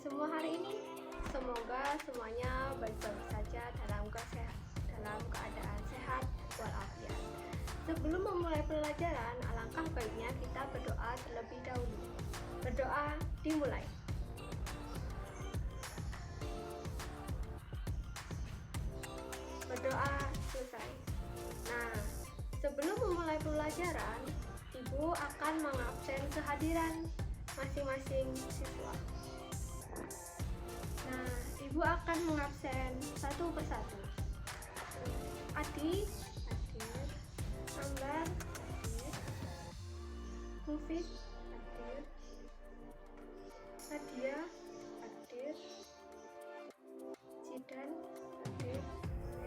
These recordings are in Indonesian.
semua hari ini? Semoga semuanya baik-baik saja dalam keadaan sehat walafiat. Sebelum memulai pelajaran, alangkah baiknya kita berdoa terlebih dahulu. Berdoa dimulai. Berdoa selesai. Nah, sebelum memulai pelajaran, Ibu akan mengabsen kehadiran masing-masing siswa. Nah, Ibu akan mengabsen satu persatu. Adi, hadir. Ambar, hadir. Mufid, hadir. Nadia, hadir. Jidan, hadir.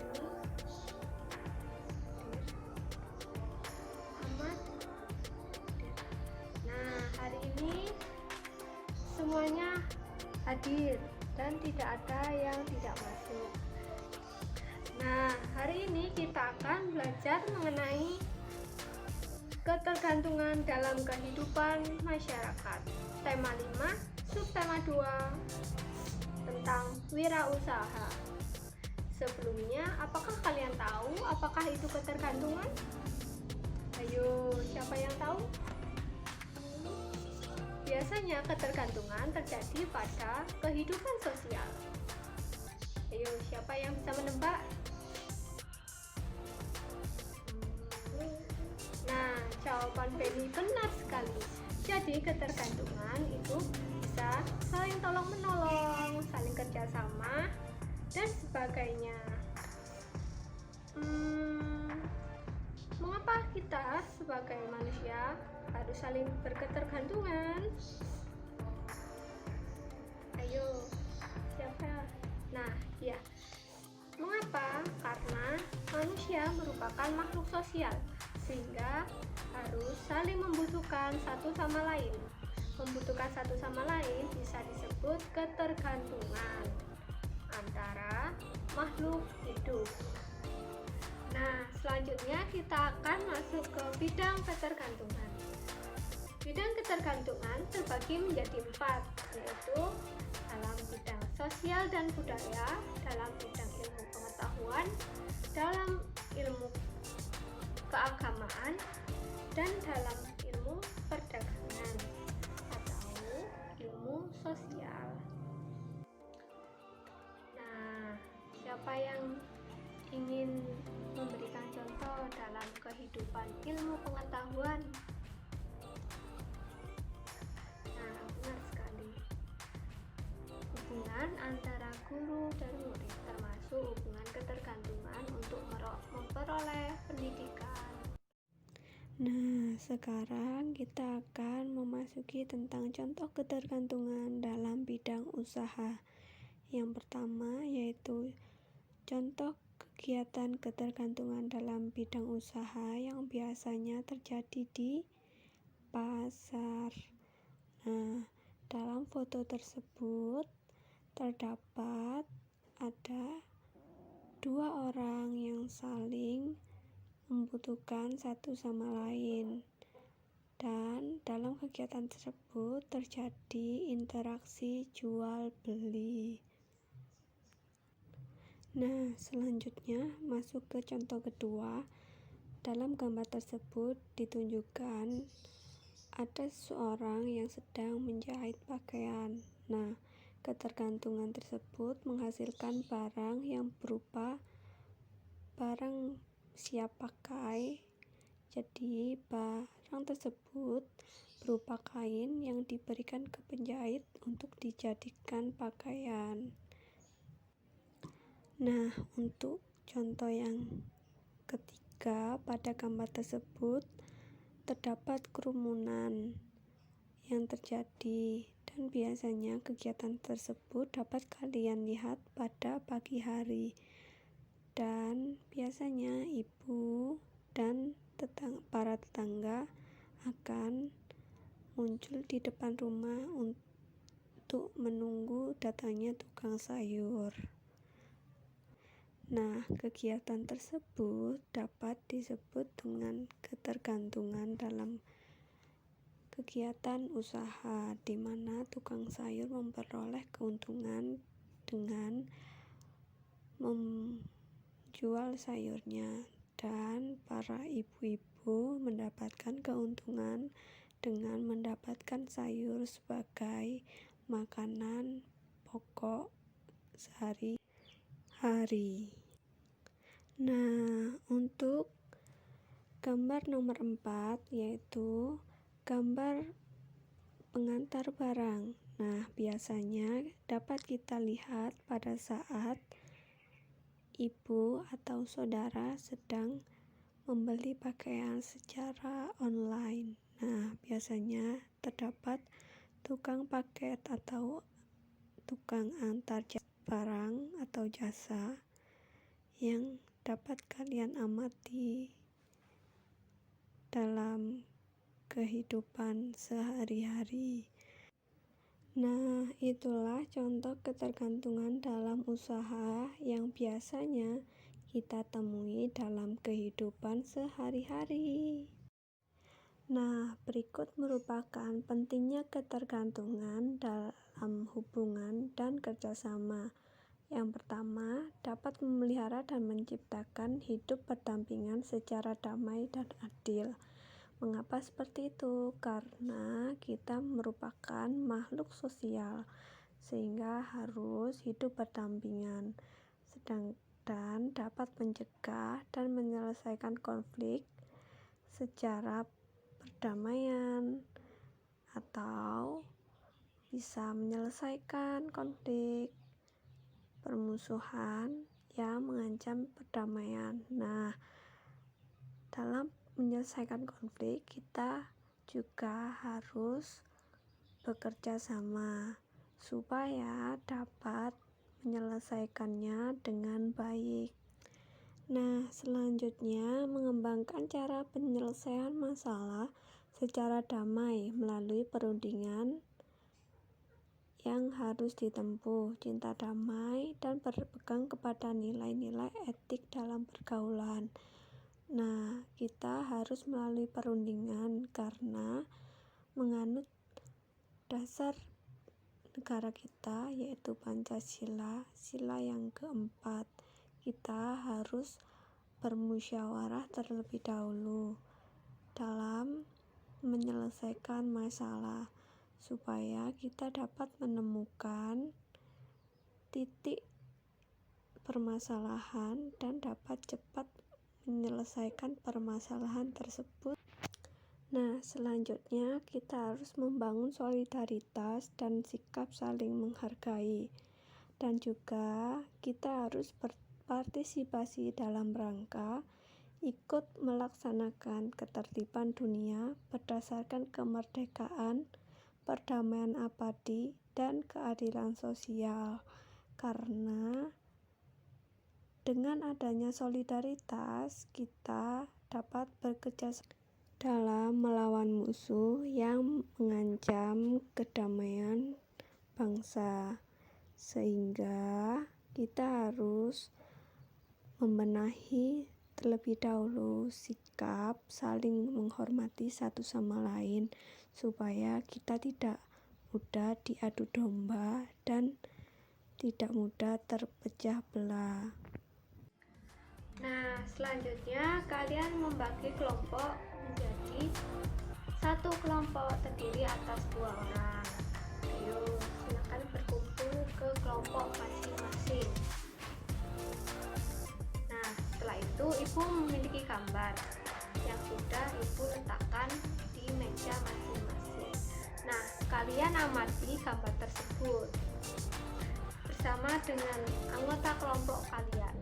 Eni, hadir. Ahmad, hadir. Nah, hari ini semuanya hadir dan tidak ada yang tidak masuk. Nah, hari ini kita akan belajar mengenai ketergantungan dalam kehidupan masyarakat. Tema 5, subtema 2 tentang wirausaha. Sebelumnya, apakah kalian tahu apakah itu ketergantungan? Ayo, siapa yang tahu? Biasanya ketergantungan terjadi pada kehidupan sosial. Ayo, siapa yang bisa menebak? Nah, jawaban Penny benar sekali. Jadi ketergantungan itu bisa saling tolong-menolong, saling kerjasama, dan sebagainya. Mengapa kita sebagai manusia harus saling berketergantungan? Ayo, siapa? Nah, ya. Mengapa? Karena manusia merupakan makhluk sosial, sehingga harus saling membutuhkan satu sama lain. Membutuhkan satu sama lain bisa disebut ketergantungan antara makhluk hidup. Nah, selanjutnya kita akan masuk ke bidang ketergantungan. Bidang ketergantungan terbagi menjadi 4, yaitu dalam bidang sosial dan budaya, dalam bidang ilmu pengetahuan, dalam ilmu keagamaan, dan dalam ilmu perdagangan atau ilmu sosial. Nah, siapa yang ingin memberikan contoh dalam kehidupan ilmu pengetahuan? Nah, benar sekali. Hubungan antara guru dan murid termasuk hubungan ketergantungan untuk memperoleh pendidikan. Nah, sekarang kita akan memasuki tentang contoh ketergantungan dalam bidang usaha. Yang pertama yaitu contoh kegiatan ketergantungan dalam bidang usaha yang biasanya terjadi di pasar. Nah, dalam foto tersebut terdapat ada 2 orang yang saling membutuhkan satu sama lain, dan dalam kegiatan tersebut terjadi interaksi jual beli. Nah, selanjutnya masuk ke contoh kedua. Dalam gambar tersebut ditunjukkan ada seseorang yang sedang menjahit pakaian. Nah, ketergantungan tersebut menghasilkan barang yang berupa barang siap pakai. Jadi barang tersebut berupa kain yang diberikan ke penjahit untuk dijadikan pakaian. Nah, untuk contoh yang ketiga, pada gambar tersebut terdapat kerumunan yang terjadi, dan biasanya kegiatan tersebut dapat kalian lihat pada pagi hari, dan biasanya ibu dan para tetangga akan muncul di depan rumah untuk menunggu datangnya tukang sayur. Nah, kegiatan tersebut dapat disebut dengan ketergantungan dalam kegiatan usaha di mana tukang sayur memperoleh keuntungan dengan menjual sayurnya, dan para ibu-ibu mendapatkan keuntungan dengan mendapatkan sayur sebagai makanan pokok sehari-hari. Nah, untuk gambar nomor 4 yaitu gambar pengantar barang. Nah, biasanya dapat kita lihat pada saat ibu atau saudara sedang membeli pakaian secara online. Nah, biasanya terdapat tukang paket atau tukang antar barang atau jasa yang dapat kalian amati dalam kehidupan sehari-hari. Nah, itulah contoh ketergantungan dalam usaha yang biasanya kita temui dalam kehidupan sehari-hari. Nah, berikut merupakan pentingnya ketergantungan dalam hubungan dan kerjasama. Yang pertama, dapat memelihara dan menciptakan hidup berdampingan secara damai dan adil. Mengapa seperti itu? Karena kita merupakan makhluk sosial, sehingga harus hidup berdampingan, dan dapat mencegah dan menyelesaikan konflik secara perdamaian, atau bisa menyelesaikan konflik permusuhan yang mengancam perdamaian. Nah, dalam menyelesaikan konflik, kita juga harus bekerja sama supaya dapat menyelesaikannya dengan baik. Nah, selanjutnya mengembangkan cara penyelesaian masalah secara damai melalui perundingan yang harus ditempuh, cinta damai, dan berpegang kepada nilai-nilai etik dalam pergaulan. Nah, kita harus melalui perundingan karena menganut dasar negara kita, yaitu Pancasila, sila yang keempat. Kita harus bermusyawarah terlebih dahulu dalam menyelesaikan masalah, supaya kita dapat menemukan titik permasalahan dan dapat cepat menyelesaikan permasalahan tersebut. Nah, selanjutnya kita harus membangun solidaritas dan sikap saling menghargai, dan juga kita harus berpartisipasi dalam rangka ikut melaksanakan ketertiban dunia berdasarkan kemerdekaan, perdamaian abadi, dan keadilan sosial. Karena dengan adanya solidaritas, kita dapat bekerja dalam melawan musuh yang mengancam kedamaian bangsa, sehingga kita harus membenahi terlebih dahulu sikap saling menghormati satu sama lain, supaya kita tidak mudah diadu domba dan tidak mudah terpecah belah. Nah, selanjutnya kalian membagi kelompok menjadi satu kelompok terdiri atas 2 orang. Ayo, silakan berkumpul ke kelompok masing-masing. Nah, setelah itu ibu memiliki gambar yang sudah ibu letakkan di meja masing-masing. Nah, kalian amati gambar tersebut bersama dengan anggota kelompok kalian.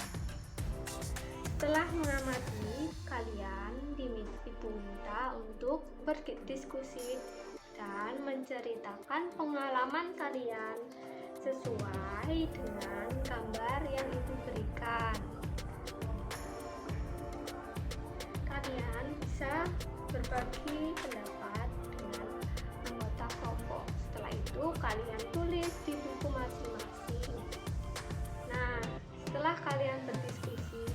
Setelah mengamati, kalian ibu minta untuk berdiskusi dan menceritakan pengalaman kalian sesuai dengan gambar yang ibu berikan. Kalian bisa berbagi pendapat dengan anggota kelompok. Setelah itu kalian tulis di buku masing-masing. Nah, setelah kalian berdiskusi,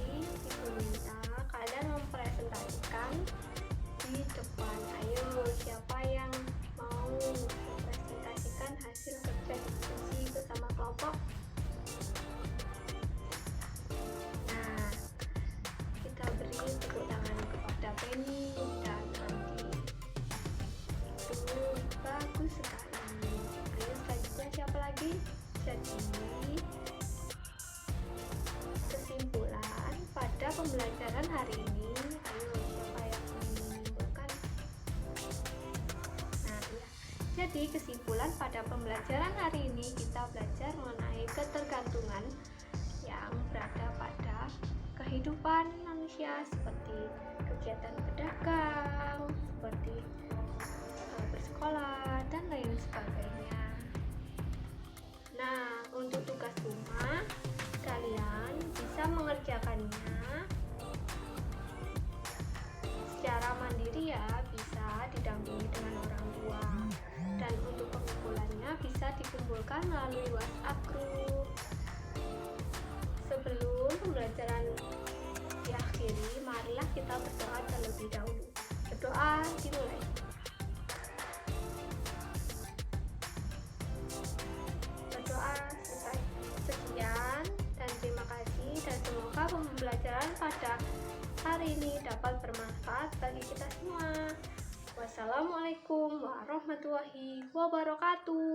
ibu minta kalian mempresentasikan di depan. Ayo, siapa yang pembelajaran hari ini. Ayo, siapa yang menyimpulkan? Nah, ya. Jadi kesimpulan pada pembelajaran hari ini kita belajar mengenai ketergantungan yang berada pada kehidupan manusia seperti kegiatan berdagang, seperti bersekolah dan lain sebagainya. Nah, untuk tugas rumah kalian bisa mengerjakannya secara mandiri ya, bisa didampingi dengan orang tua. Dan untuk pengumpulannya bisa dikumpulkan melalui WhatsApp group. Sebelum pembelajaran diakhiri, marilah kita berdoa terlebih dahulu. Berdoa dimulai. Berdoa selesai. Sekian dan terima kasih, dan semoga pembelajaran pada hari ini dapat bermanfaat bagi kita semua. Wassalamualaikum warahmatullahi wabarakatuh.